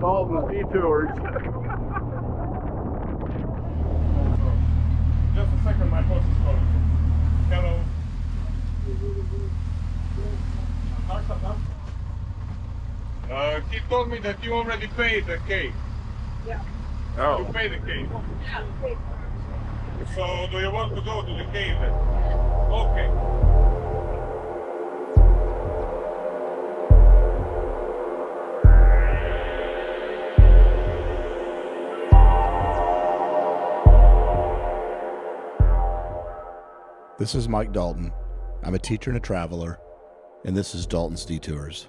Dalton detours. Just a second, my boss is calling. Hello. He told me that you already paid the cave. Yeah. Oh. You paid the cave. Yeah. So do you want to go to the cave then? Okay. This is Mike Dalton. I'm a teacher and a traveler, and this is Dalton's Detours.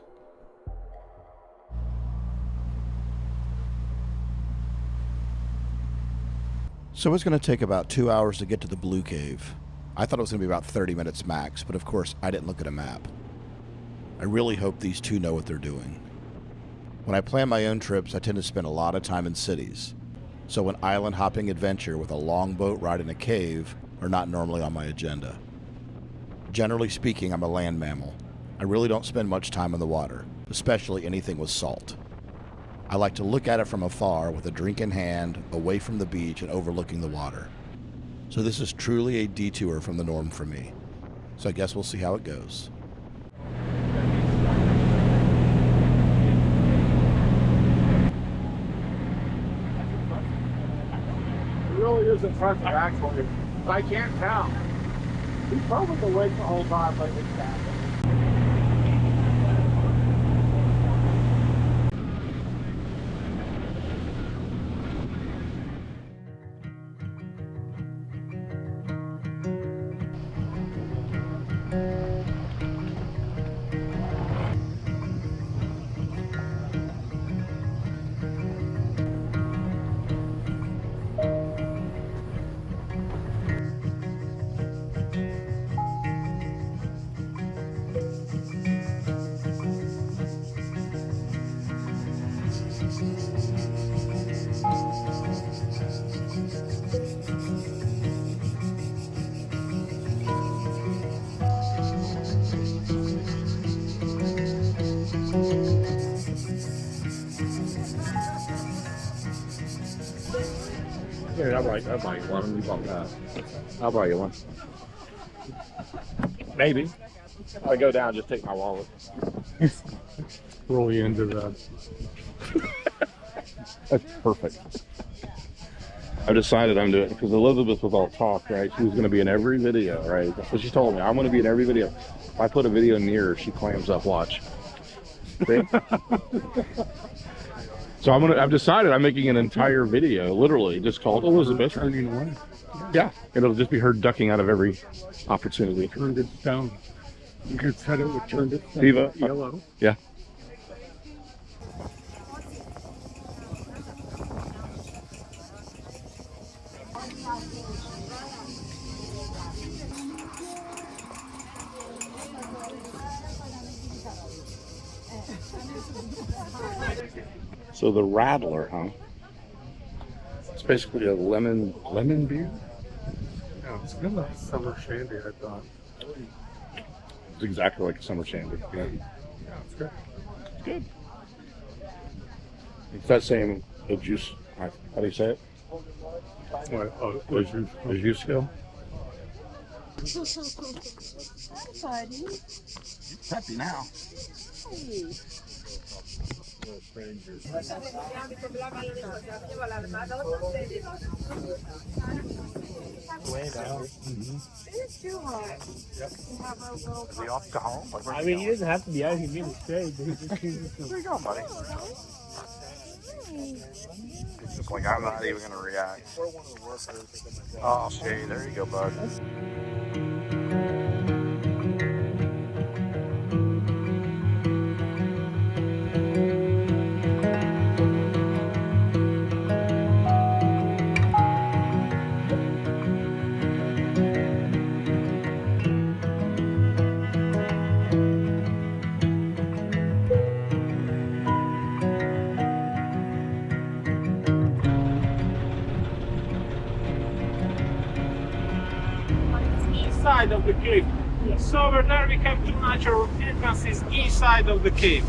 So it's going to take about 2 hours to get to the Blue Cave. I thought it was going to be about 30 minutes max, but of course I didn't look at a map. I really hope these two know what they're doing. When I plan my own trips, I tend to spend a lot of time in cities, so an island hopping adventure with a long boat ride in a cave are not normally on my agenda. Generally speaking, I'm a land mammal. I really don't spend much time in the water, especially anything with salt. I like to look at it from afar with a drink in hand, away from the beach and overlooking the water. So this is truly a detour from the norm for me. So I guess we'll see how it goes. It really is impressive, actually. I can't tell. He's probably awake the whole time like this happened. Here, I'll buy you one. Let me bump that. I'll buy you one. Maybe. If I go down, just take my wallet. Roll you into the... That's perfect. I've decided I'm doing it because Elizabeth was all talk, right? She was going to be in every video, right? That's what she told me. I'm going to be in every video. If I put a video near her, she clams up. Watch. See? So I've decided I'm making an entire video, literally, just called Elizabeth. Turning away. Yeah, it'll just be her ducking out of every opportunity. Turned it down. You could set it with turned it down. Viva. Yellow. Yeah. So the Rattler, huh? It's basically a lemon beer. Yeah, it's kind of like summer shandy, I thought. It's exactly like a summer shandy. Yeah, Yeah, it's good. it's good. It's that same juice. How do you say it? What? Oh, The juice skill. Happy now. Way down. It's too hot. Yep. Is he off to home? Like, I mean, he doesn't have to be out. He can be in the shade. But where you going, buddy? It's just like I'm not even gonna react. Oh, shade. There you go, bud. side of the cave. So over there we have two natural entrances each side of the cave.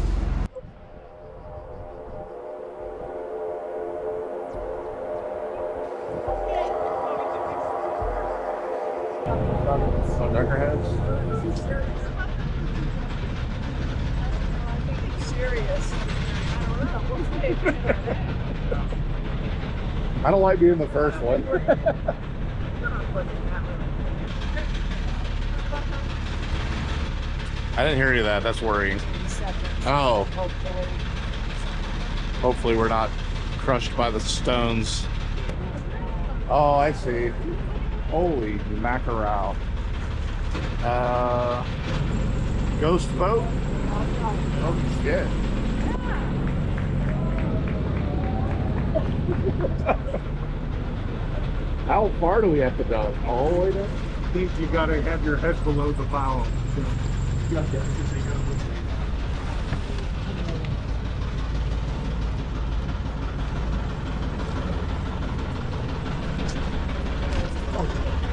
Oh, Duckerheads? Serious. I don't like being the first one. I didn't hear any of that. That's worrying. Oh. Hopefully we're not crushed by the stones. Oh, I see. Holy mackerel. Ghost boat? Oh, shit. How far do we have to go? All the way down? I think you gotta have your head below the bow.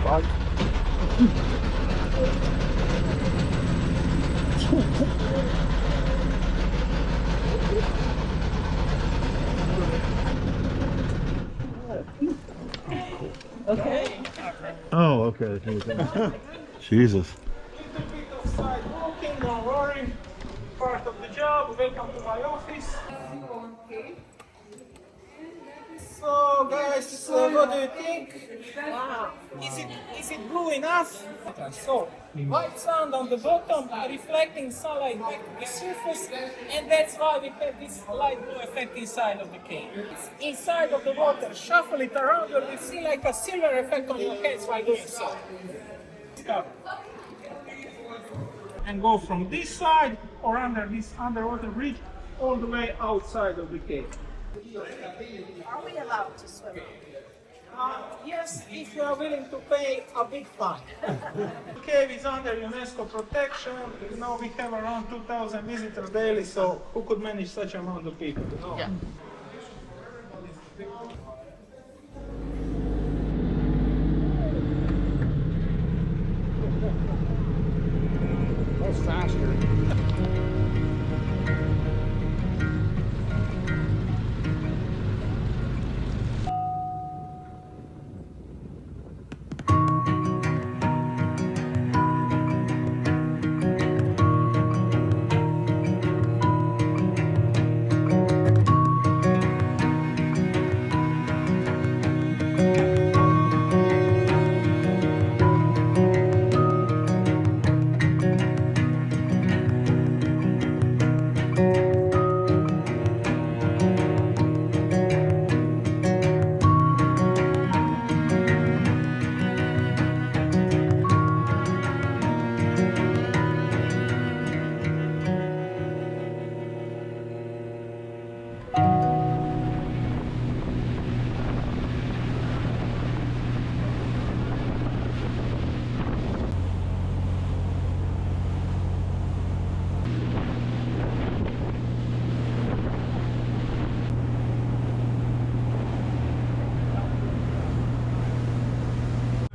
Fuck. Okay. Oh, okay. Jesus. Little bit of side walking, don't worry. Part of the job. Welcome to my office. So guys, what do you think? Wow. Is it blue enough? So white sand on the bottom, reflecting sunlight back to the surface, and that's why we have this light blue effect inside of the cave. It's inside of the water. Shuffle it around, and you see like a silver effect on your heads while doing so. And go from this side or under this underwater bridge all the way outside of the cave. Are we allowed to swim? Yes, if you are willing to pay a big fine. The cave is under UNESCO protection. You know, we have around 2,000 visitors daily, so who could manage such amount of people? You know? Yeah. That's faster.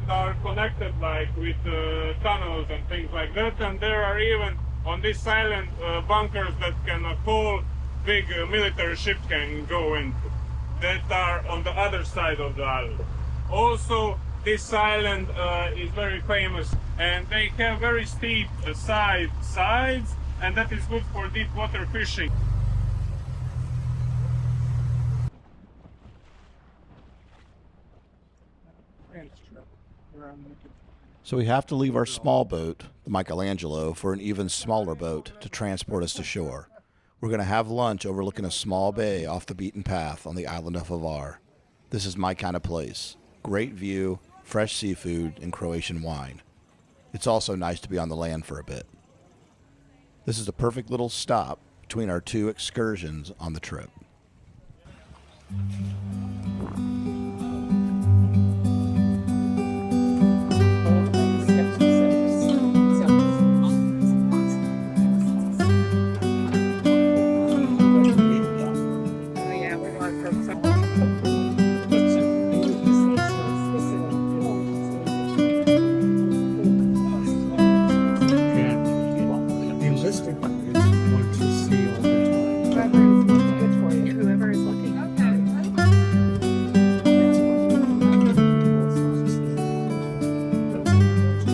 Are connected like with tunnels and things like that, and there are even on this island bunkers that can a whole big military ship can go into, that are on the other side of the island. Also, this island is very famous, and they have very steep sides, and that is good for deep water fishing. So we have to leave our small boat, the Michelangelo, for an even smaller boat to transport us to shore. We're going to have lunch overlooking a small bay off the beaten path on the island of Hvar. This is my kind of place. Great view, fresh seafood, and Croatian wine. It's also nice to be on the land for a bit. This is a perfect little stop between our two excursions on the trip.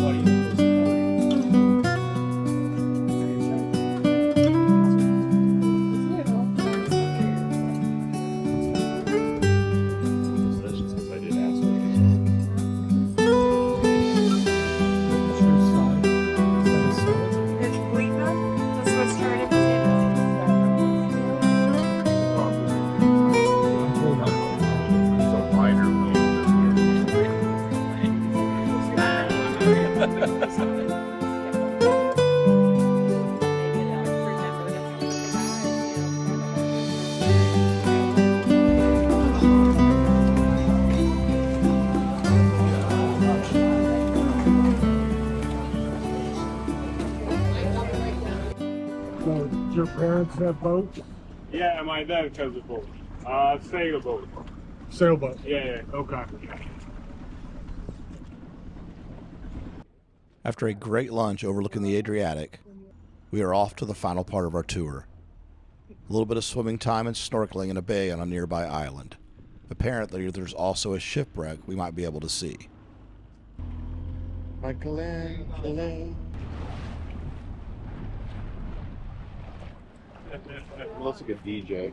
What do you So, did your parents have boats? Yeah, my dad has a boat. Sailboat. Sailboat? Yeah. Okay. After a great lunch overlooking the Adriatic, we are off to the final part of our tour. A little bit of swimming time and snorkeling in a bay on a nearby island. Apparently, there's also a shipwreck we might be able to see. Michelangelo. Looks like a DJ.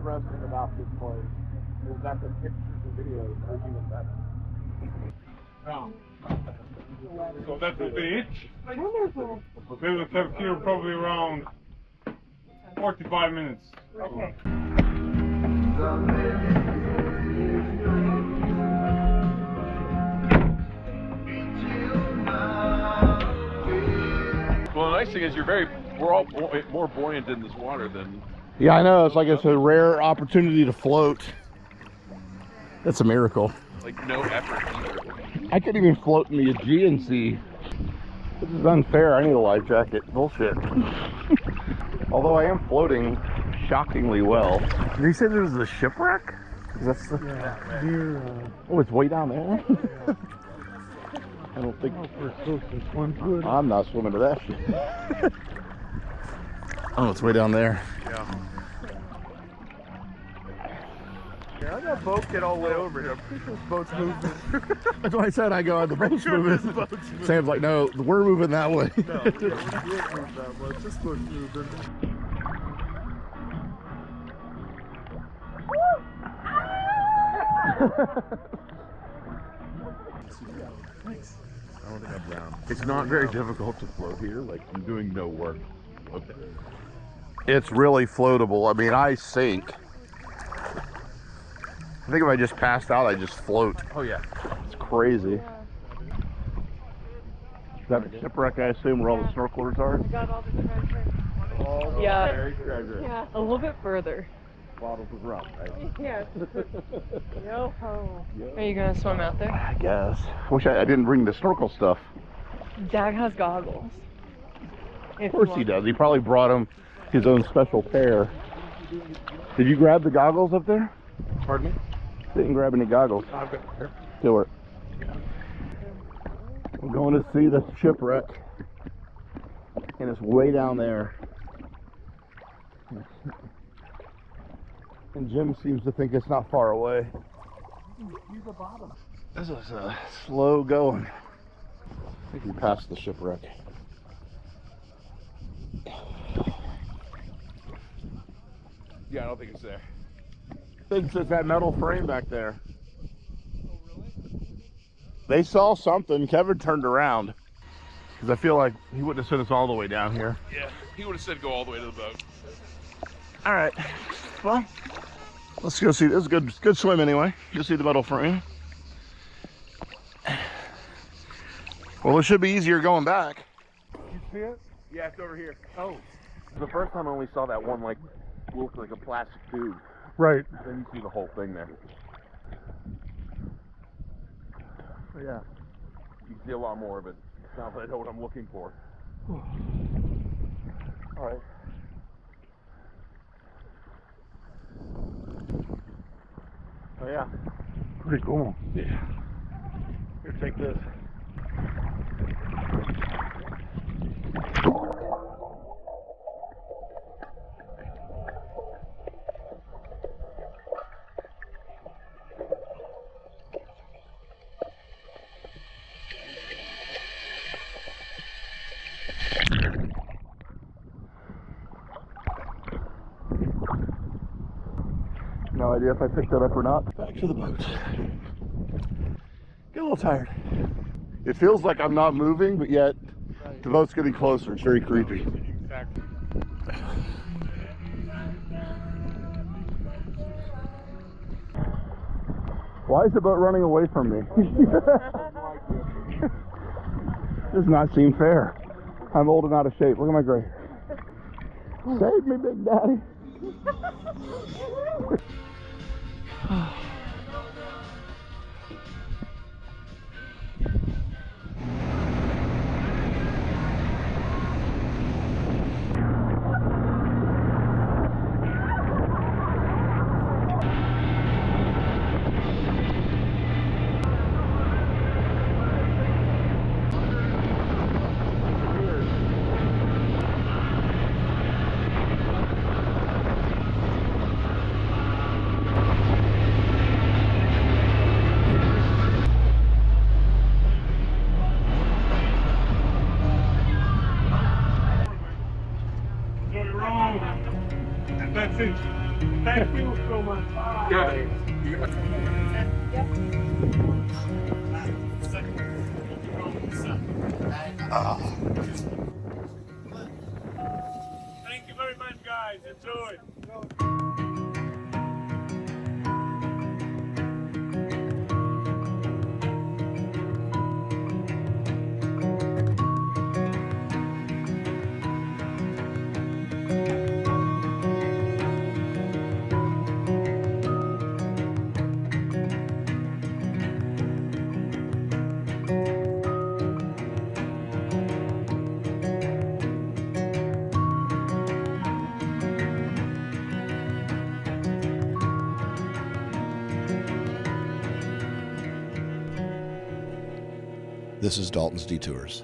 Interesting about this place is that the pictures and videos are even better. So that will be it. Wonderful. We will have here probably around 45 minutes. Okay. Well, the nice thing is we're all more buoyant in this water than. Yeah, I know. It's like it's a rare opportunity to float. That's a miracle. Like no effort either. I couldn't even float in the Aegean Sea. This is unfair. I need a life jacket. Bullshit. Although I am floating shockingly well. Did he say there was a shipwreck? That's the... Yeah, near, Oh, it's way down there? I don't think... I'm not swimming to that shit. Oh, it's way down there. Yeah. Yeah, I got a boat get all the way over here. This boat's moving. That's why I said I go, the boat's moving. Sam's like, no, we're moving that way. No, yeah, we did move that way. This boat's moving. Nice. I don't think I'm drowned. It's not very difficult to float here. Like, I'm doing no work. Okay. It's really floatable. I mean, I sink. I think if I just passed out, I just float. Oh, yeah. It's crazy. Is that a shipwreck, I assume, where all the snorkelers are? Got all the treasure. All the Yeah. buried treasure. Yeah, a little bit further. Bottles of rum, right? Yeah. Yo ho. Are you gonna swim out there? I guess. Wish I didn't bring the snorkel stuff. Dad has goggles. Of course he does. He probably brought him his own special pair. Did you grab the goggles up there? Pardon me? Didn't grab any goggles. I've got here. Do it. We're going to see the shipwreck. And it's way down there. And Jim seems to think it's not far away. This is slow going. I think we passed the shipwreck. Yeah, I don't think it's there. It's that metal frame back there. They saw something. Kevin turned around. Because I feel like he wouldn't have sent us all the way down here. Yeah, he would have said go all the way to the boat. All right. Well, let's go see. This is good swim anyway. Go see the metal frame. Well, it should be easier going back. You see it? Yeah, it's over here. Oh. The first time I only saw that one like looked like a plastic tube. Right. Then you see the whole thing there. Yeah. You can see a lot more of it. Now that I know what I'm looking for. All right. Oh yeah. Pretty cool. Yeah. Here, take this. No idea if I picked that up or not. Back to the boat. Get a little tired. It feels like I'm not moving, but yet the boat's getting closer. It's very creepy. Exactly. Why is the boat running away from me? Does not seem fair. I'm old and out of shape. Look at my gray hair. Save me, Big Daddy. You're wrong. And that's it. Thank you so much. Yeah. Thank you very much, guys. Enjoy. This is Dalton's Detours.